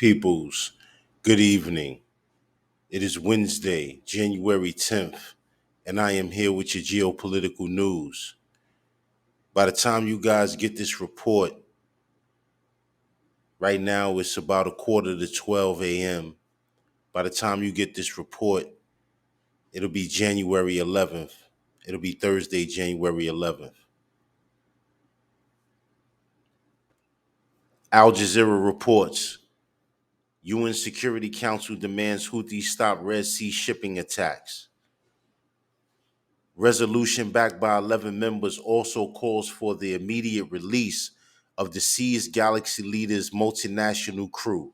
Peoples, good evening. It is Wednesday, January 10th, and I am here with your geopolitical news. By the time you guys get this report, right now it's about a quarter to 12 a.m. By the time you get this report, it'll be January 11th. It'll be Thursday, January 11th. Al Jazeera reports UN Security Council demands Houthis stop Red Sea shipping attacks. Resolution backed by 11 members also calls for the immediate release of the seized Galaxy Leader's multinational crew.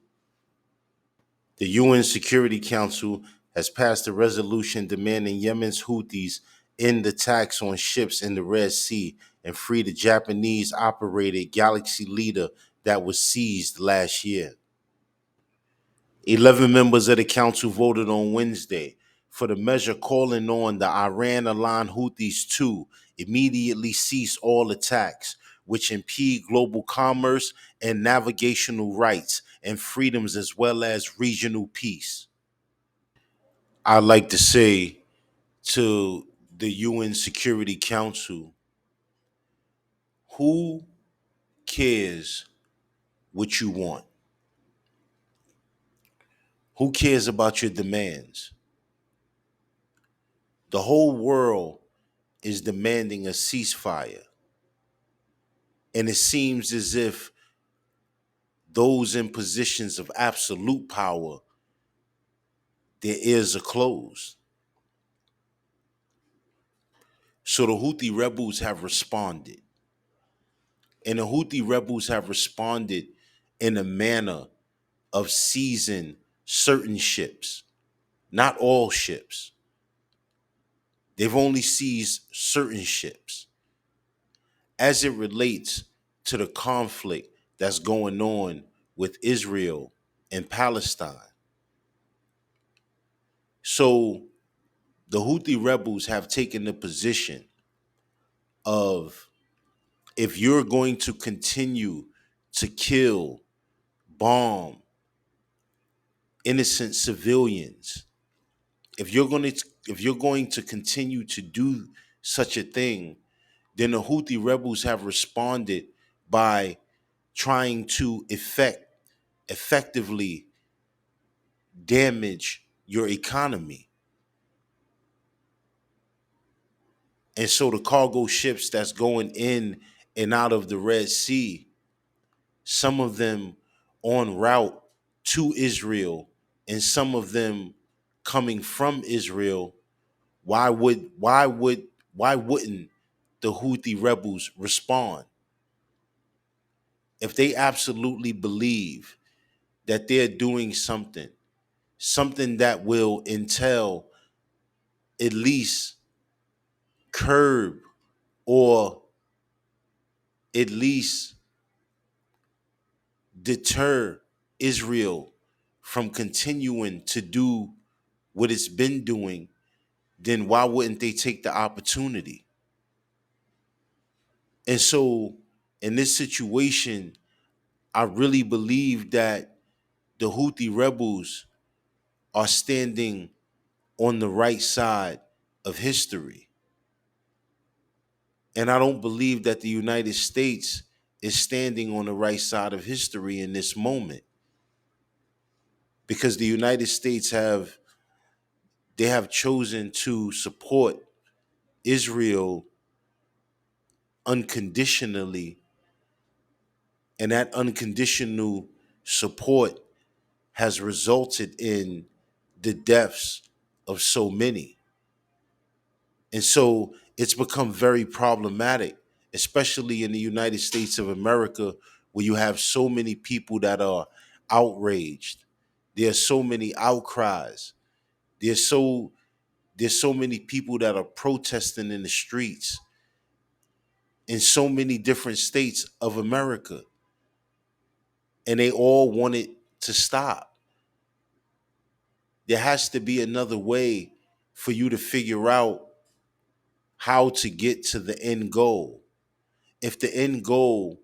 The UN Security Council has passed a resolution demanding Yemen's Houthis end attacks on ships in the Red Sea and free the Japanese operated Galaxy Leader that was seized last year. 11 members of the council voted on Wednesday for the measure calling on the Iran-aligned Houthis to immediately cease all attacks, which impede global commerce and navigational rights and freedoms as well as regional peace. I'd like to say to the UN Security Council, who cares what you want? Who cares about your demands? The whole world is demanding a ceasefire. And it seems as if those in positions of absolute power, their ears are closed. So the Houthi rebels have responded. And the Houthi rebels have responded in a manner of seizing certain ships, not all ships. They've only seized certain ships as it relates to the conflict that's going on with Israel and Palestine. So the Houthi rebels have taken the position of, if you're going to continue to kill, bomb innocent civilians, if you're going to continue to do such a thing, then the Houthi rebels have responded by trying to effectively damage your economy. And so the cargo ships that's going in and out of the Red Sea, some of them en route to Israel and some of them coming from Israel, why wouldn't the Houthi rebels respond? If they absolutely believe that they're doing something that will entail at least curb or at least deter Israel from continuing to do what it's been doing, then why wouldn't they take the opportunity? And so in this situation, I really believe that the Houthi rebels are standing on the right side of history. And I don't believe that the United States is standing on the right side of history in this moment, because the United States have chosen to support Israel unconditionally, and that unconditional support has resulted in the deaths of so many. And so it's become very problematic, especially in the United States of America, where you have so many people that are outraged. There are so many outcries. There's so there's so many people that are protesting in the streets in so many different states of America, and they all want it to stop. There has to be another way for you to figure out how to get to the end goal. If the end goal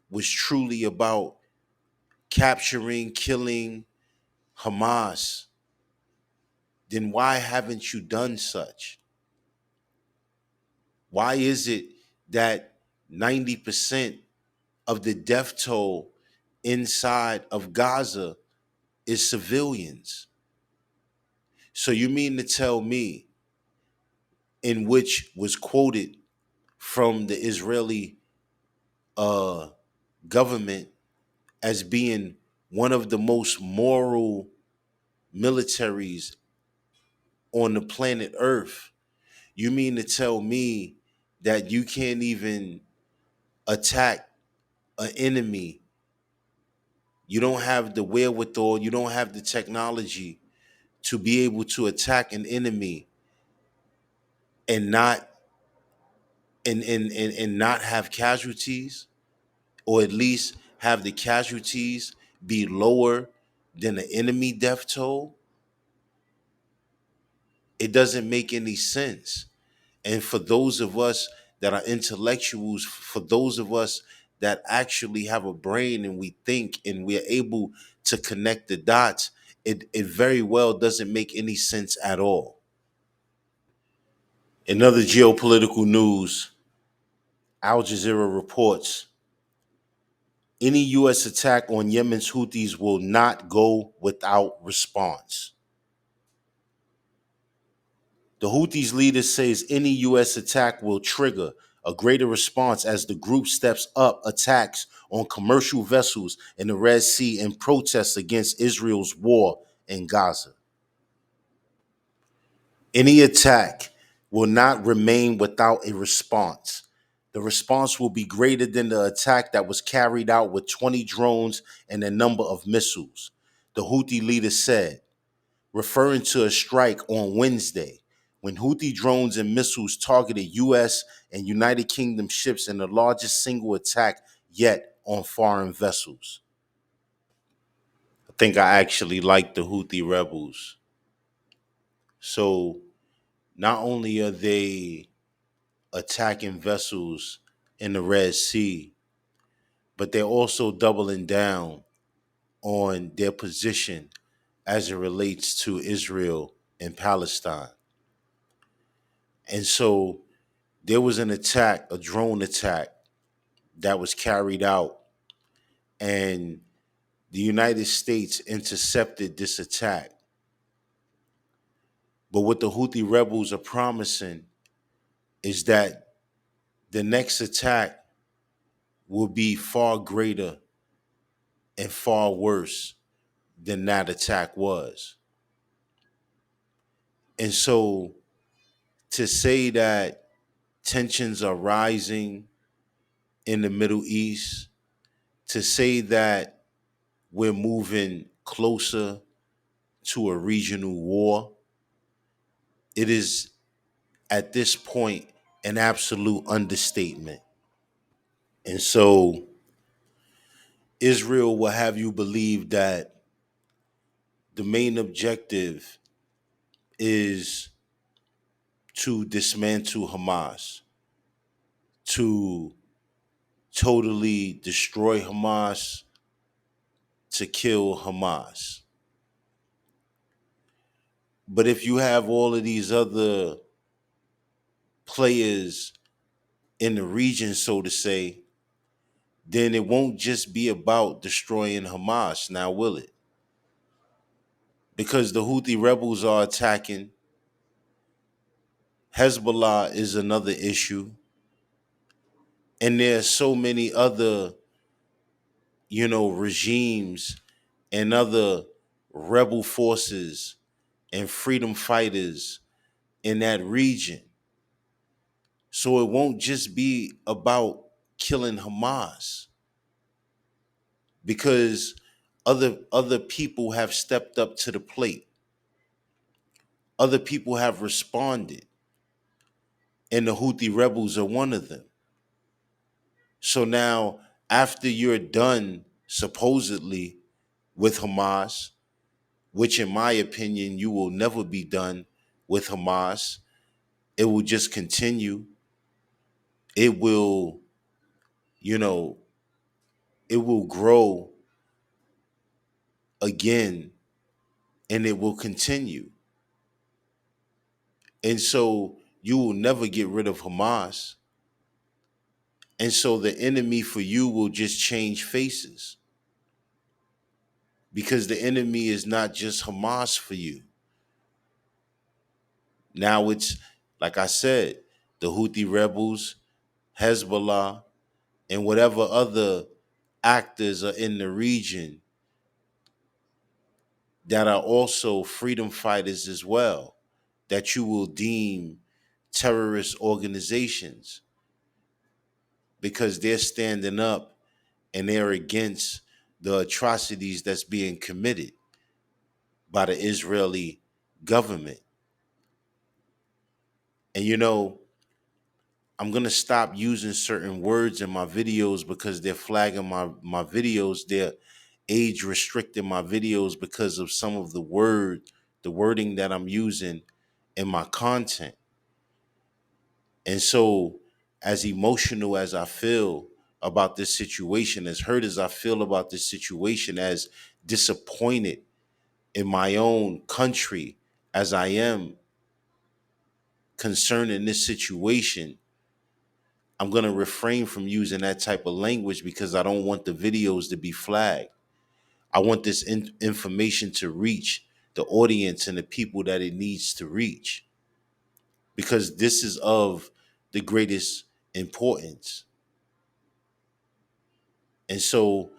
was truly about capturing, killing Hamas, then why haven't you done such? Why is it that 90% of the death toll inside of Gaza is civilians? So you mean to tell me, in which was quoted from the Israeli uh, government as being one of the most moral militaries on the planet Earth, you mean to tell me that you can't even attack an enemy? You don't have the wherewithal, you don't have the technology to be able to attack an enemy and not and not have casualties, or at least have the casualties be lower than the enemy death toll? It doesn't make any sense. And for those of us that are intellectuals, for those of us that actually have a brain and we think and we're able to connect the dots, it very well doesn't make any sense at all. In other geopolitical news, Al Jazeera reports any U.S. attack on Yemen's Houthis will not go without response. The Houthis leader says any U.S. attack will trigger a greater response as the group steps up attacks on commercial vessels in the Red Sea in protest against Israel's war in Gaza. Any attack will not remain without a response. The response will be greater than the attack that was carried out with 20 drones and a number of missiles, the Houthi leader said, referring to a strike on Wednesday when Houthi drones and missiles targeted U.S. and United Kingdom ships in the largest single attack yet on foreign vessels. I think I actually like the Houthi rebels. So not only are they attacking vessels in the Red Sea, but they're also doubling down on their position as it relates to Israel and Palestine. And so there was an attack, a drone attack that was carried out, and the United States intercepted this attack. But what the Houthi rebels are promising is that the next attack will be far greater and far worse than that attack was. And so to say that tensions are rising in the Middle East, to say that we're moving closer to a regional war, it is at this point an absolute understatement. And so Israel will have you believe that the main objective is to dismantle Hamas, to totally destroy Hamas, to kill Hamas. But if you have all of these other players in the region, so to say, then it won't just be about destroying Hamas, now will it? Because the Houthi rebels are attacking. Hezbollah is another issue. And there's so many other, regimes and other rebel forces and freedom fighters in that region. So it won't just be about killing Hamas, because other people have stepped up to the plate. Other people have responded, and the Houthi rebels are one of them. So now, after you're done, supposedly, with Hamas, which in my opinion, you will never be done with Hamas, it will just continue. It will, you know, it will grow again, and it will continue. And so you will never get rid of Hamas. And so the enemy for you will just change faces, because the enemy is not just Hamas for you. Now it's, like I said, the Houthi rebels, Hezbollah, and whatever other actors are in the region that are also freedom fighters as well, that you will deem terrorist organizations, because they're standing up and they're against the atrocities that's being committed by the Israeli government. And I'm gonna stop using certain words in my videos because they're flagging my videos. They're age restricting my videos because of some of the wording that I'm using in my content. And so, as emotional as I feel about this situation, as hurt as I feel about this situation, as disappointed in my own country as I am concerning this situation, I'm going to refrain from using that type of language because I don't want the videos to be flagged. I want this information to reach the audience and the people that it needs to reach, because this is of the greatest importance. And so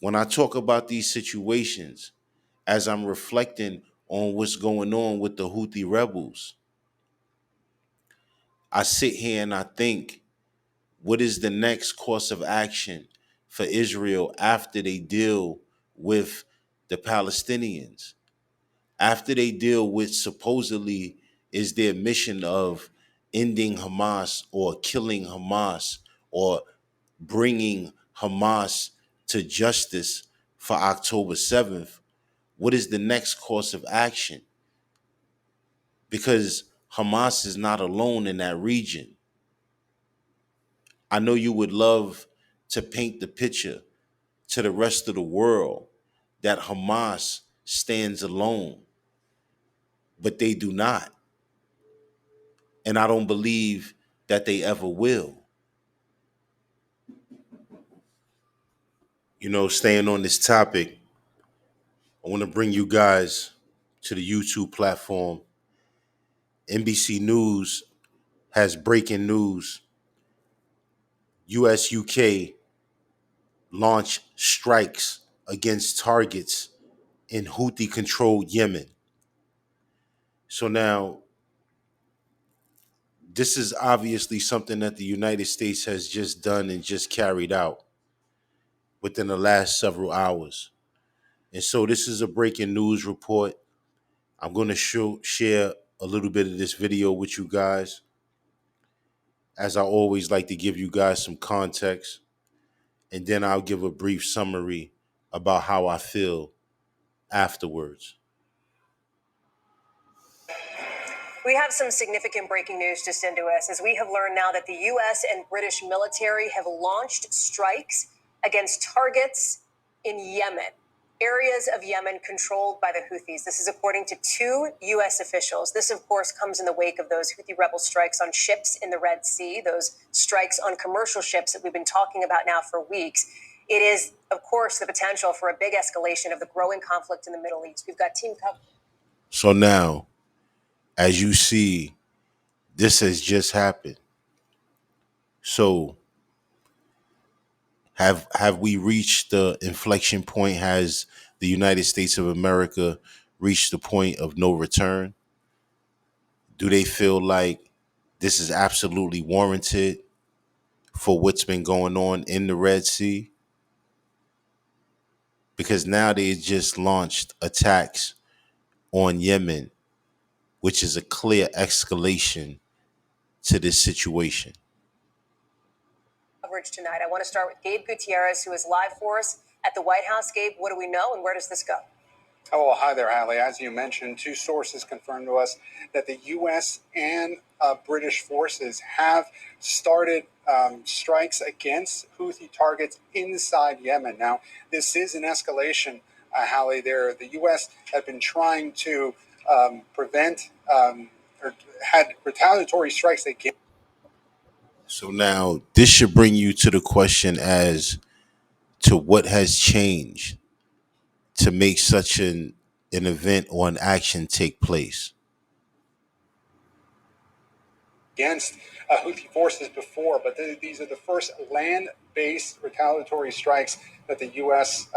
when I talk about these situations, as I'm reflecting on what's going on with the Houthi rebels, I sit here and I think, what is the next course of action for Israel after they deal with the Palestinians? After they deal with supposedly is their mission of ending Hamas or killing Hamas or bringing Hamas to justice for October 7th, what is the next course of action? Because Hamas is not alone in that region. I know you would love to paint the picture to the rest of the world that Hamas stands alone, but they do not. And I don't believe that they ever will. Staying on this topic, I want to bring you guys to the YouTube platform. NBC News has breaking news. US UK launch strikes against targets in Houthi controlled Yemen. So now, this is obviously something that the United States has just done and just carried out within the last several hours. And so this is a breaking news report. I'm going to share a little bit of this video with you guys. As I always like to give you guys some context, and then I'll give a brief summary about how I feel afterwards. We have some significant breaking news just into us, as we have learned now that the U.S. and British military have launched strikes against targets in Yemen, areas of Yemen controlled by the Houthis. This is according to two U.S. officials. This, of course, comes in the wake of those Houthi rebel strikes on ships in the Red Sea, those strikes on commercial ships that we've been talking about now for weeks. It is, of course, the potential for a big escalation of the growing conflict in the Middle East. We've got team coverage. So now, as you see, this has just happened. So have we reached the inflection point? Has the United States of America reached the point of no return? Do they feel like this is absolutely warranted for what's been going on in the Red Sea? Because now they just launched attacks on Yemen, which is a clear escalation to this situation. Coverage tonight. I want to start with Gabe Gutierrez, who is live for us at the White House. Gabe, what do we know and where does this go? Oh, well, hi there, Hallie. As you mentioned, two sources confirmed to us that the U.S. and British forces have started strikes against Houthi targets inside Yemen. Now, this is an escalation Hallie, there the U.S. had been trying to prevent or had retaliatory strikes against. So now this should bring you to the question as to what has changed to make such an event or an action take place. Against Houthi forces before, but these are the first land-based retaliatory strikes that the U.S.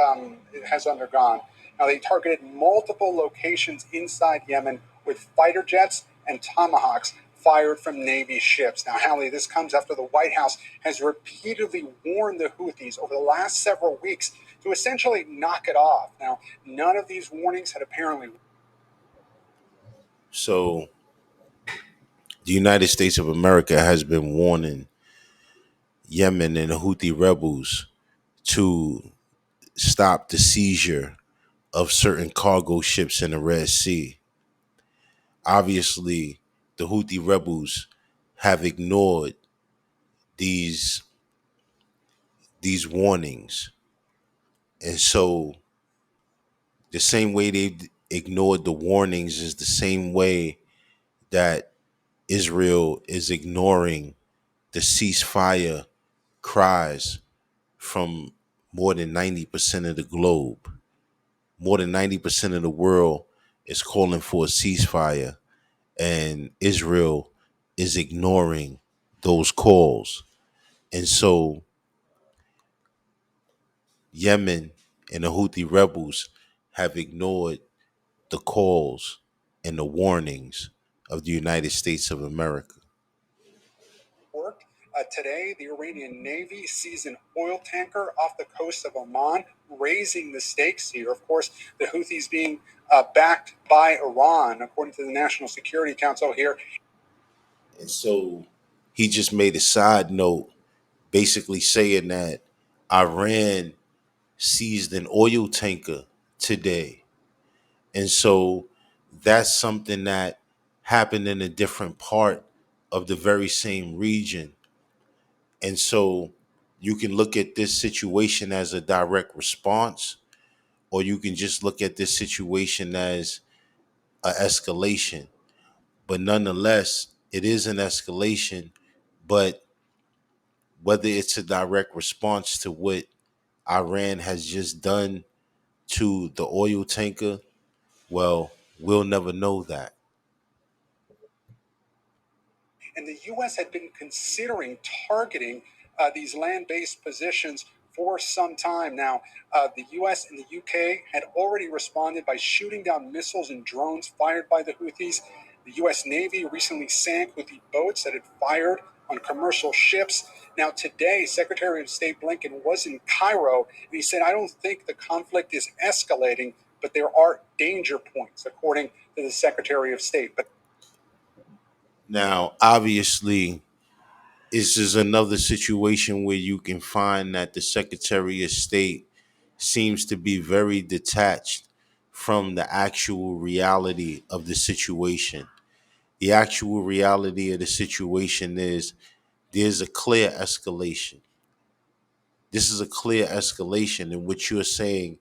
Has undergone. Now, they targeted multiple locations inside Yemen with fighter jets and tomahawks fired from Navy ships. Now, Hallie, this comes after the White House has repeatedly warned the Houthis over the last several weeks to essentially knock it off. Now, none of these warnings had apparently. So the United States of America has been warning Yemen and the Houthi rebels to stop the seizure of certain cargo ships in the Red Sea. Obviously, the Houthi rebels have ignored these these warnings. And so the same way they ignored the warnings is the same way that Israel is ignoring the ceasefire cries from more than 90% of the globe. More than 90% of the world is calling for a ceasefire, and Israel is ignoring those calls. And so Yemen and the Houthi rebels have ignored the calls and the warnings of the United States of America. Worked. Today, the Iranian Navy seized an oil tanker off the coast of Oman, raising the stakes here. Of course, the Houthis being backed by Iran, according to the National Security Council here. And so he just made a side note basically saying that Iran seized an oil tanker today. And so that's something that happened in a different part of the very same region. And so you can look at this situation as a direct response, or you can just look at this situation as an escalation. But nonetheless, it is an escalation. But whether it's a direct response to what Iran has just done to the oil tanker, well, we'll never know that. And the U.S. had been considering targeting these land based positions for some time now. The U.S. and the U.K. had already responded by shooting down missiles and drones fired by the Houthis. The U.S. Navy recently sank Houthi boats that had fired on commercial ships. Now, today, Secretary of State Blinken was in Cairo, and he said, I don't think the conflict is escalating, but there are danger points, according to the Secretary of State. But Now, obviously, this is another situation where you can find that the Secretary of State seems to be very detached from the actual reality of the situation. The actual reality of the situation is there's a clear escalation. This is a clear escalation in which you're saying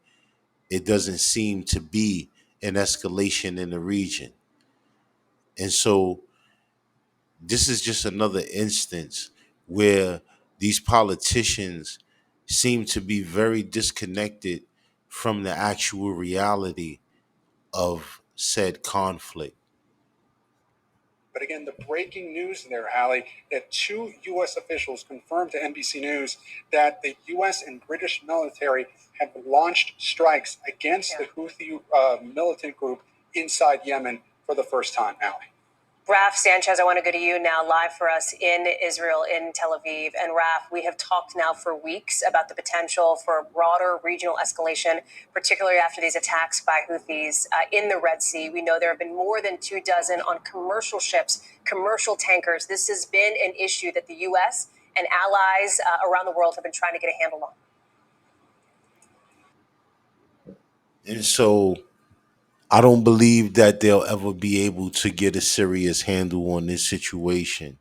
it doesn't seem to be an escalation in the region. And so this is just another instance where these politicians seem to be very disconnected from the actual reality of said conflict. But again, the breaking news there, Hallie, that two U.S. officials confirmed to NBC News that the U.S. and British military have launched strikes against the Houthi militant group inside Yemen for the first time, Hallie. Raf Sanchez, I want to go to you now, live for us in Israel, in Tel Aviv. And Raf, we have talked now for weeks about the potential for a broader regional escalation, particularly after these attacks by Houthis in the Red Sea. We know there have been more than 24 on commercial ships, commercial tankers. This has been an issue that the U.S. and allies around the world have been trying to get a handle on. And so I don't believe that they'll ever be able to get a serious handle on this situation.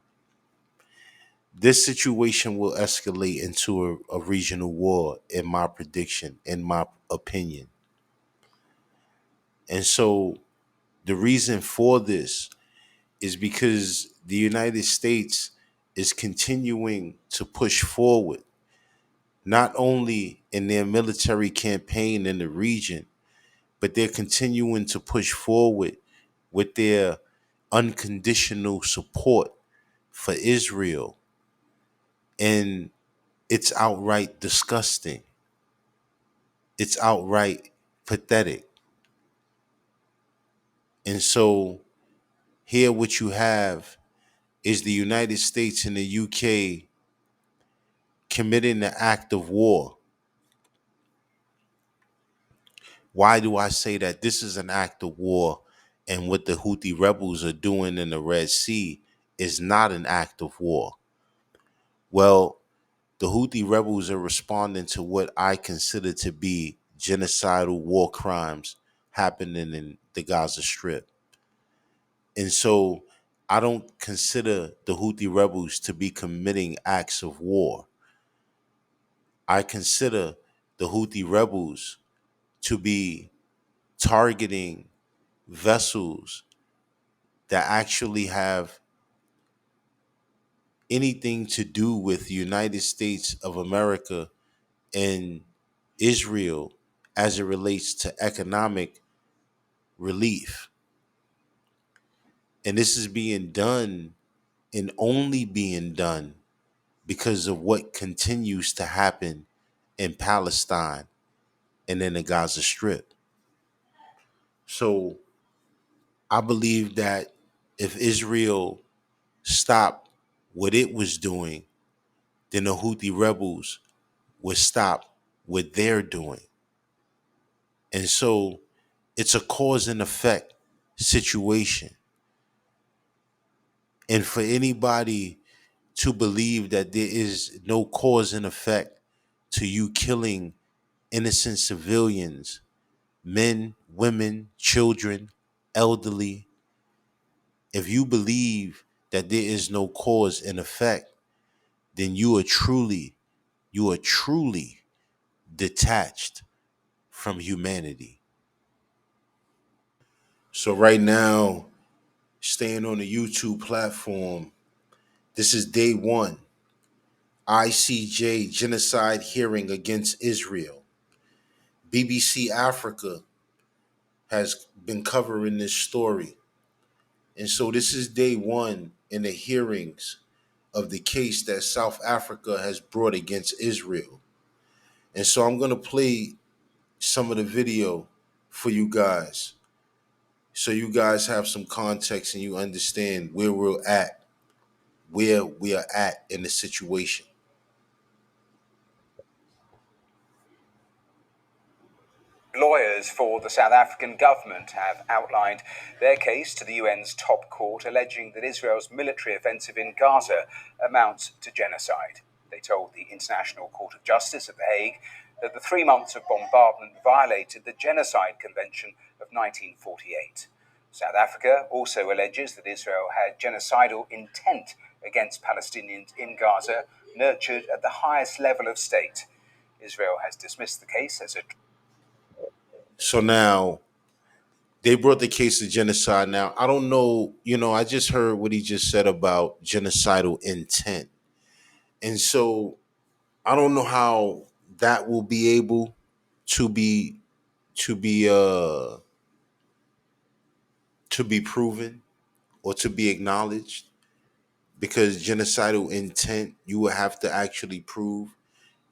This situation will escalate into a regional war, in my prediction, in my opinion. And so the reason for this is because the United States is continuing to push forward, not only in their military campaign in the region, but they're continuing to push forward with their unconditional support for Israel. And it's outright disgusting. It's outright pathetic. And so here what you have is the United States and the UK committing an act of war. Why do I say that this is an act of war and what the Houthi rebels are doing in the Red Sea is not an act of war? Well, the Houthi rebels are responding to what I consider to be genocidal war crimes happening in the Gaza Strip. And so I don't consider the Houthi rebels to be committing acts of war. I consider the Houthi rebels to be targeting vessels that actually have anything to do with the United States of America and Israel as it relates to economic relief. And this is being done and only being done because of what continues to happen in Palestine and in the Gaza Strip. So I believe that if Israel stopped what it was doing, then the Houthi rebels would stop what they're doing. And so it's a cause and effect situation. And for anybody to believe that there is no cause and effect to you killing innocent civilians, men, women, children, elderly, if you believe that there is no cause and effect, then you are truly detached from humanity. So right now, staying on the YouTube platform, this is day one. ICJ genocide hearing against Israel. BBC Africa has been covering this story. And so this is day one in the hearings of the case that South Africa has brought against Israel. And so I'm going to play some of the video for you guys so you guys have some context and you understand where we are at in the situation. Lawyers for the South African government have outlined their case to the UN's top court, alleging that Israel's military offensive in Gaza amounts to genocide. They told the International Court of Justice at The Hague that the 3 months of bombardment violated the Genocide Convention of 1948. South Africa also alleges that Israel had genocidal intent against Palestinians in Gaza, nurtured at the highest level of state. Israel has dismissed the case as a So now they brought the case of genocide. Now, I don't know, I just heard what he just said about genocidal intent. And so I don't know how that will be able to be to be uh to be proven or to be acknowledged, because genocidal intent, you will have to actually prove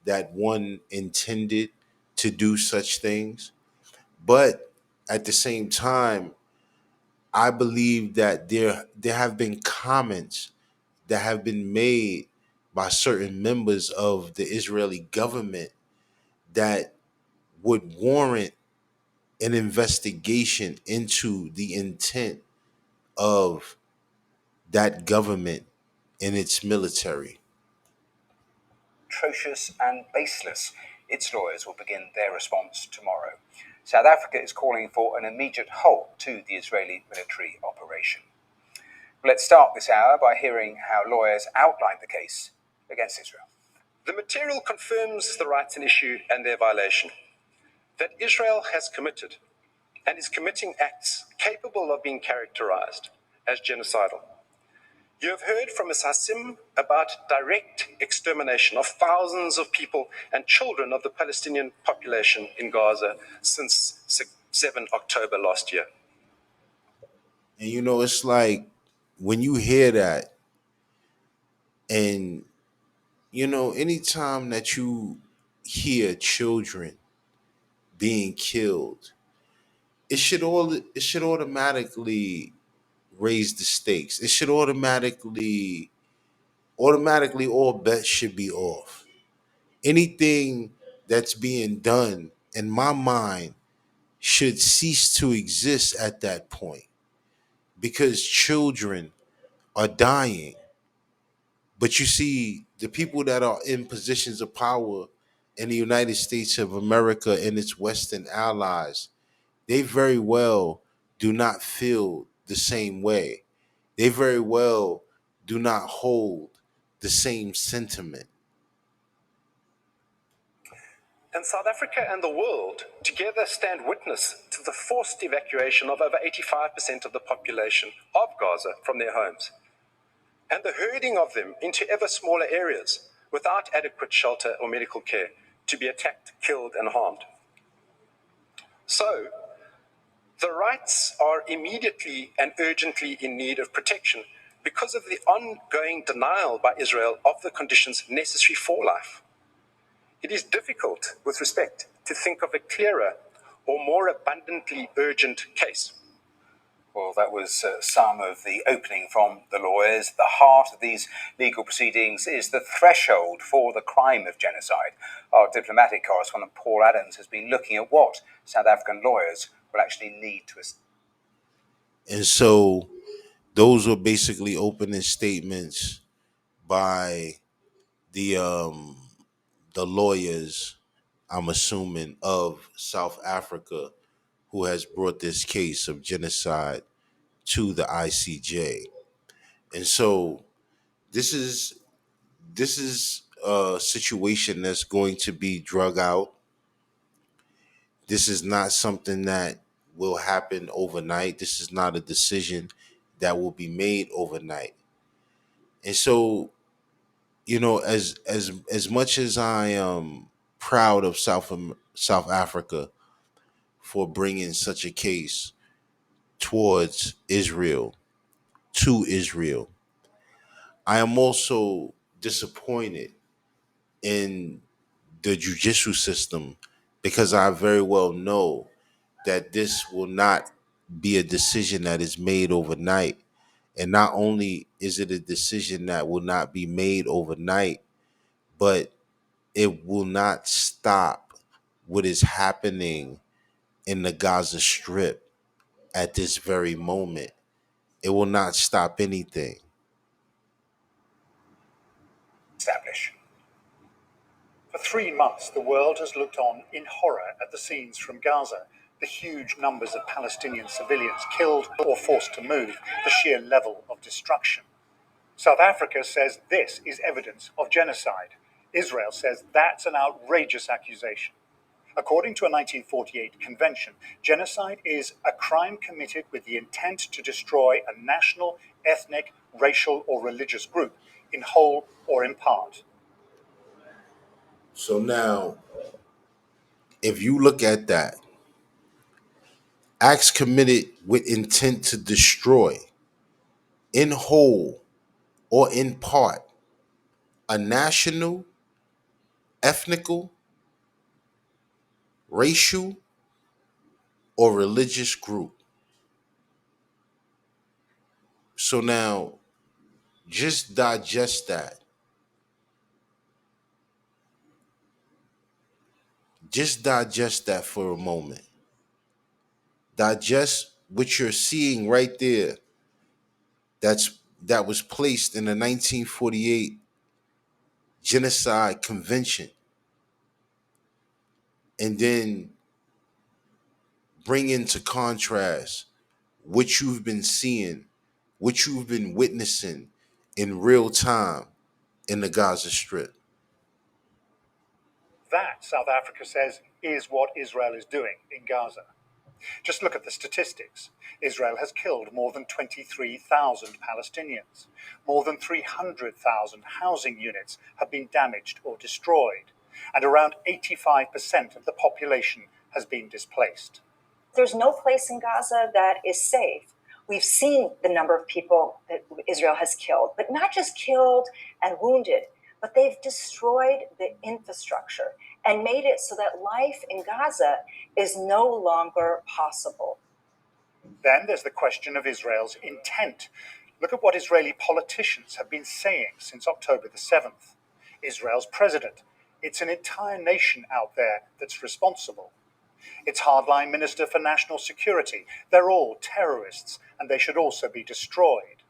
that one intended to do such things. But at the same time, I believe that there have been comments that have been made by certain members of the Israeli government that would warrant an investigation into the intent of that government and its military. atrocious and baseless. Its lawyers will begin their response tomorrow. South Africa is calling for an immediate halt to the Israeli military operation. Let's start this hour by hearing how lawyers outlined the case against Israel. The material confirms the rights in issue and their violation, that Israel has committed and is committing acts capable of being characterized as genocidal. You have heard from Ms. Hassim about direct extermination of thousands of people and children of the Palestinian population in Gaza since 7 October last year. And it's like when you hear that, and anytime that you hear children being killed, it should automatically raise the stakes. It should automatically all bets should be off. Anything that's being done, in my mind, should cease to exist at that point, because children are dying. But you see, the people that are in positions of power in the United States of America and its Western allies, they very well do not feel the same way. They very well do not hold the same sentiment. And South Africa and the world together stand witness to the forced evacuation of over 85% of the population of Gaza from their homes, and the herding of them into ever smaller areas without adequate shelter or medical care to be attacked, killed, and harmed. So, the rights are immediately and urgently in need of protection because of the ongoing denial by Israel of the conditions necessary for life. It is difficult, with respect, to think of a clearer or more abundantly urgent case. Well, that was some of the opening from the lawyers. The heart of these legal proceedings is the threshold for the crime of genocide. Our diplomatic correspondent Paul Adams has been looking at what South African lawyers will actually need to. And so those were basically opening statements by the lawyers, I'm assuming, of South Africa, who has brought this case of genocide to the ICJ. And so this is a situation that's going to be drug out. This is not something that will happen overnight. This is not a decision that will be made overnight. And so, as much as I am proud of South Africa for bringing such a case towards Israel, to Israel, I am also disappointed in the judicial system, because I very well know that this will not be a decision that is made overnight. And not only is it a decision that will not be made overnight, but it will not stop what is happening in the Gaza Strip at this very moment. It will not stop anything. Establish. For 3 months, the world has looked on in horror at the scenes from Gaza, the huge numbers of Palestinian civilians killed or forced to move, the sheer level of destruction. South Africa says this is evidence of genocide. Israel says that's an outrageous accusation. According to a 1948 convention, genocide is a crime committed with the intent to destroy a national, ethnic, racial, or religious group, in whole or in part. So now, if you look at that, acts committed with intent to destroy, in whole or in part, a national, ethnical, racial, or religious group. So now, just digest that. Just digest that for a moment. Digest what you're seeing right there. That was placed in the 1948 Genocide Convention, and then bring into contrast what you've been seeing, what you've been witnessing in real time in the Gaza Strip. That, South Africa says, is what Israel is doing in Gaza. Just look at the statistics. Israel has killed more than 23,000 Palestinians. More than 300,000 housing units have been damaged or destroyed, and around 85% of the population has been displaced. There's no place in Gaza that is safe. We've seen the number of people that Israel has killed, but not just killed and wounded, but they've destroyed the infrastructure and made it so that life in Gaza is no longer possible. Then there's the question of Israel's intent. Look at what Israeli politicians have been saying since October the 7th. Israel's president, it's an entire nation out there that's responsible. Its hardline Minister for National Security, they're all terrorists and they should also be destroyed.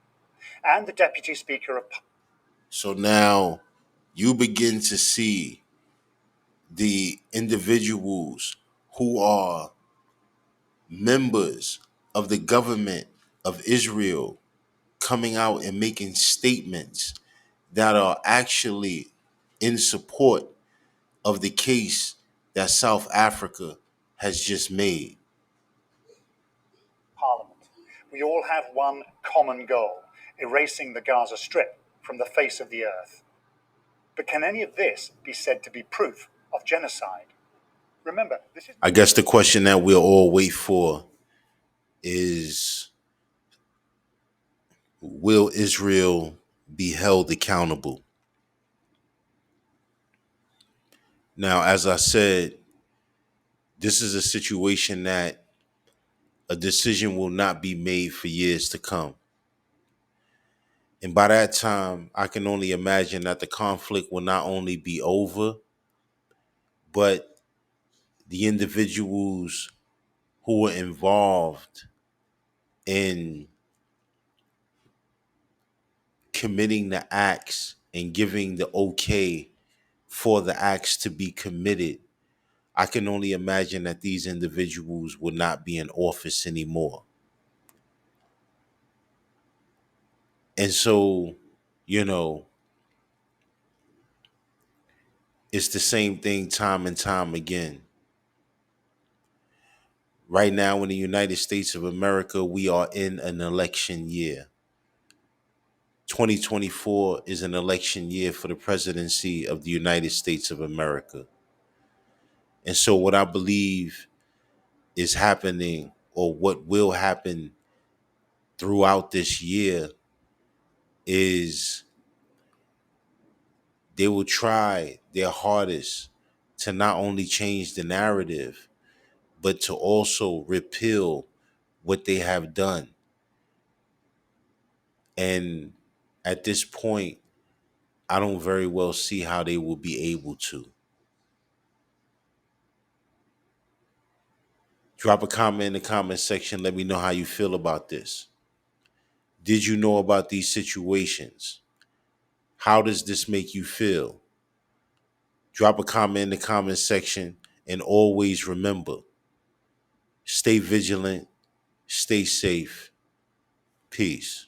And the Deputy Speaker of... So now you begin to see the individuals who are members of the government of Israel coming out and making statements that are actually in support of the case that South Africa has just made. Parliament. We all have one common goal: erasing the Gaza Strip from the face of the earth. But can any of this be said to be proof of genocide? Remember, this is... I guess the question that we'll all wait for is, will Israel be held accountable? Now, as I said, this is a situation that a decision will not be made for years to come. And by that time, I can only imagine that the conflict will not only be over, but the individuals who were involved in committing the acts and giving the okay for the acts to be committed, I can only imagine that these individuals will not be in office anymore. And so, you know, it's the same thing time and time again. Right now in the United States of America, we are in an election year. 2024 is an election year for the presidency of the United States of America. And so what I believe is happening, or what will happen throughout this year, is they will try their hardest to not only change the narrative, but to also repeal what they have done. And at this point, I don't very well see how they will be able to. Drop a comment in the comment section. Let me know how you feel about this. Did you know about these situations? How does this make you feel? Drop a comment in the comment section, and always remember, stay vigilant, stay safe. Peace.